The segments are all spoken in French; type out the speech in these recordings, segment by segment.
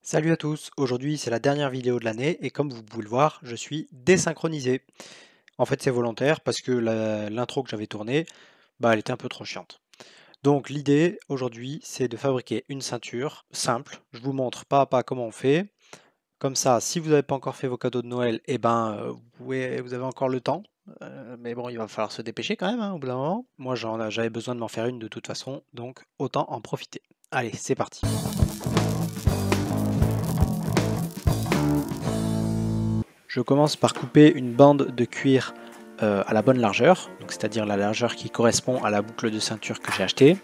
Salut à tous, aujourd'hui c'est la dernière vidéo de l'année et comme vous pouvez le voir, je suis désynchronisé. En fait c'est volontaire parce que l'intro que j'avais tournée, elle était un peu trop chiante. Donc l'idée aujourd'hui c'est de fabriquer une ceinture simple. Je vous montre pas à pas comment on fait. Comme ça, si vous n'avez pas encore fait vos cadeaux de Noël, vous avez encore le temps. Mais bon, il va falloir se dépêcher quand même, hein, au bout d'un moment. Moi j'avais besoin de m'en faire une de toute façon, donc autant en profiter. Allez, c'est parti. Je commence par couper une bande de cuir à la bonne largeur, donc c'est-à-dire la largeur qui correspond à la boucle de ceinture que j'ai achetée.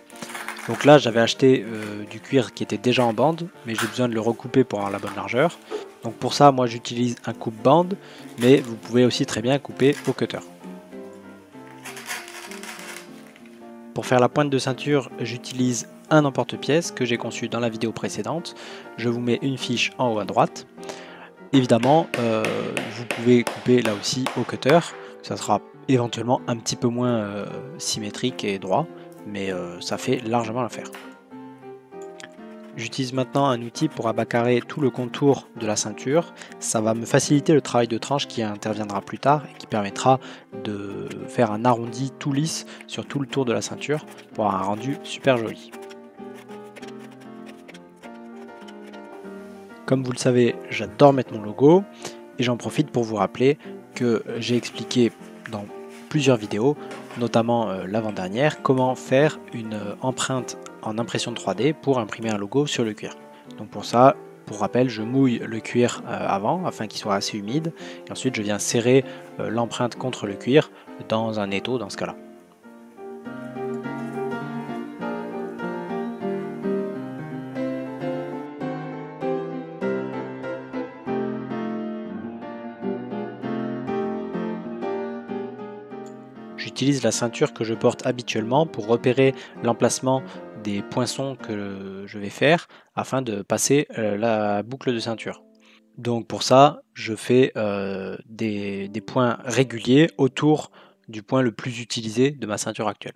Donc là, j'avais acheté du cuir qui était déjà en bande, mais j'ai besoin de le recouper pour avoir la bonne largeur. Donc pour ça, moi j'utilise un coupe-bande, mais vous pouvez aussi très bien couper au cutter. Pour faire la pointe de ceinture, j'utilise un emporte-pièce que j'ai conçu dans la vidéo précédente. Je vous mets une fiche en haut à droite. Évidemment, vous pouvez couper là aussi au cutter, ça sera éventuellement un petit peu moins symétrique et droit, mais ça fait largement l'affaire. J'utilise maintenant un outil pour abacarrer tout le contour de la ceinture, ça va me faciliter le travail de tranche qui interviendra plus tard et qui permettra de faire un arrondi tout lisse sur tout le tour de la ceinture pour avoir un rendu super joli. Comme vous le savez, j'adore mettre mon logo et j'en profite pour vous rappeler que j'ai expliqué dans plusieurs vidéos, notamment l'avant-dernière, comment faire une empreinte en impression 3D pour imprimer un logo sur le cuir. Donc pour ça, pour rappel, je mouille le cuir avant afin qu'il soit assez humide et ensuite je viens serrer l'empreinte contre le cuir dans un étau dans ce cas-là. J'utilise la ceinture que je porte habituellement pour repérer l'emplacement des poinçons que je vais faire afin de passer la boucle de ceinture. Donc pour ça, je fais des points réguliers autour du point le plus utilisé de ma ceinture actuelle.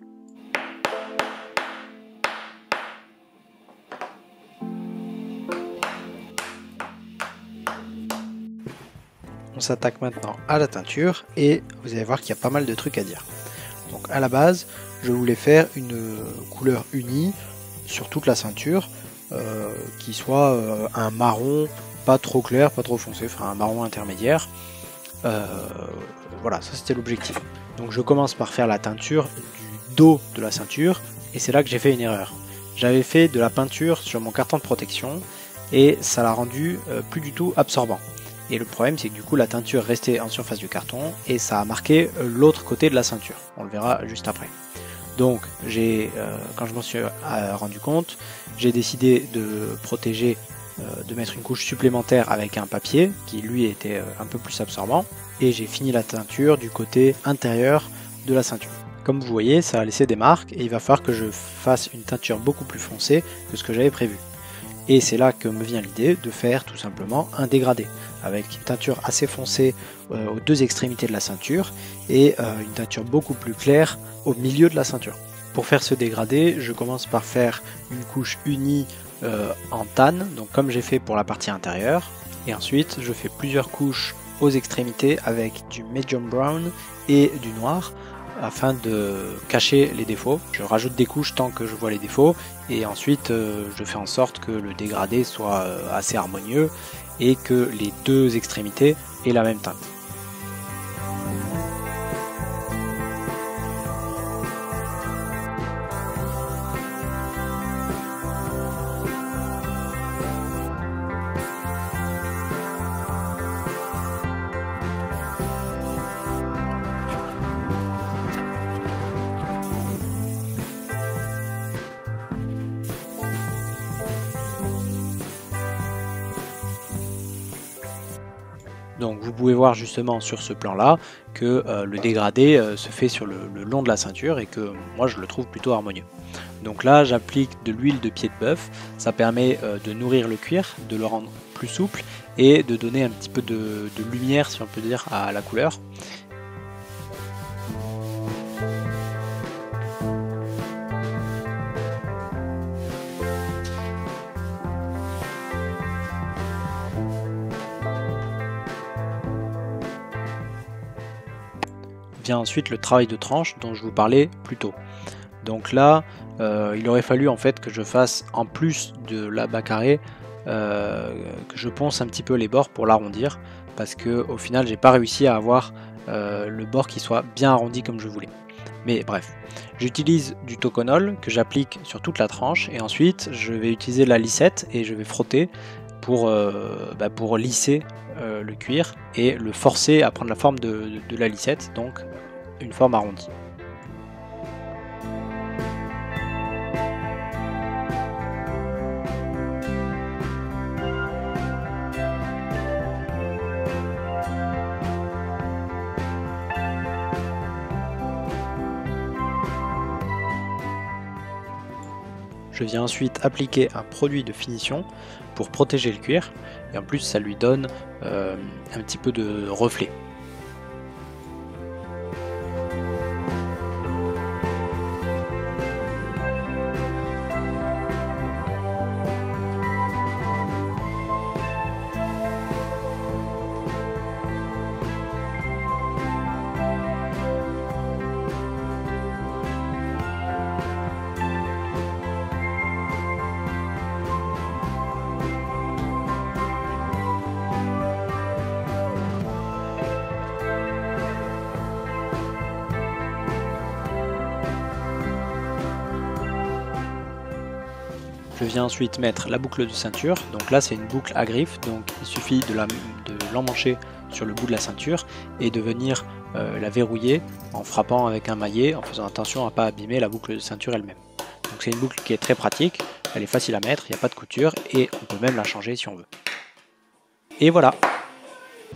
On s'attaque maintenant à la teinture et vous allez voir qu'il y a pas mal de trucs à dire. Donc à la base, je voulais faire une couleur unie sur toute la ceinture qui soit un marron pas trop clair, pas trop foncé, enfin un marron intermédiaire. Voilà, ça c'était l'objectif. Donc je commence par faire la teinture du dos de la ceinture et c'est là que j'ai fait une erreur. J'avais fait de la peinture sur mon carton de protection et ça l'a rendu plus du tout absorbant. Et le problème c'est que du coup la teinture restait en surface du carton et ça a marqué l'autre côté de la ceinture. On le verra juste après. Donc quand je m'en suis rendu compte, j'ai décidé de protéger, de mettre une couche supplémentaire avec un papier qui lui était un peu plus absorbant et j'ai fini la teinture du côté intérieur de la ceinture. Comme vous voyez, ça a laissé des marques et il va falloir que je fasse une teinture beaucoup plus foncée que ce que j'avais prévu. Et c'est là que me vient l'idée de faire tout simplement un dégradé avec une teinture assez foncée aux deux extrémités de la ceinture et une teinture beaucoup plus claire au milieu de la ceinture. Pour faire ce dégradé, je commence par faire une couche unie en tan, donc comme j'ai fait pour la partie intérieure, et ensuite je fais plusieurs couches aux extrémités avec du medium brown et du noir afin de cacher les défauts. Je rajoute des couches tant que je vois les défauts et ensuite je fais en sorte que le dégradé soit assez harmonieux et que les deux extrémités aient la même teinte. Donc vous pouvez voir justement sur ce plan là que le dégradé se fait sur le long de la ceinture et que moi je le trouve plutôt harmonieux. Donc là j'applique de l'huile de pied de bœuf, ça permet de nourrir le cuir, de le rendre plus souple et de donner un petit peu de lumière si on peut dire à la couleur. vient ensuite le travail de tranche dont je vous parlais plus tôt. Donc là, il aurait fallu en fait que je fasse, en plus de l'abat carré, que je ponce un petit peu les bords pour l'arrondir, parce que au final j'ai pas réussi à avoir le bord qui soit bien arrondi comme je voulais. Mais bref, j'utilise du Tokonol que j'applique sur toute la tranche, et ensuite je vais utiliser la lissette et je vais frotter pour lisser le cuir et le forcer à prendre la forme de la lissette, donc une forme arrondie. Je viens ensuite appliquer un produit de finition pour protéger le cuir, et en plus ça lui donne un petit peu de reflet. Je viens ensuite mettre la boucle de ceinture, donc là c'est une boucle à griffe, donc il suffit de l'emmancher sur le bout de la ceinture et de venir la verrouiller en frappant avec un maillet, en faisant attention à ne pas abîmer la boucle de ceinture elle-même. Donc c'est une boucle qui est très pratique, elle est facile à mettre, il n'y a pas de couture et on peut même la changer si on veut. Et voilà!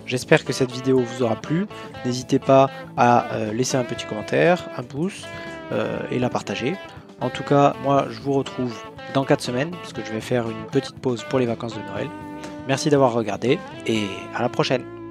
J'espère que cette vidéo vous aura plu, n'hésitez pas à laisser un petit commentaire, un pouce et la partager. En tout cas, moi je vous retrouve dans 4 semaines, parce que je vais faire une petite pause pour les vacances de Noël. Merci d'avoir regardé et à la prochaine.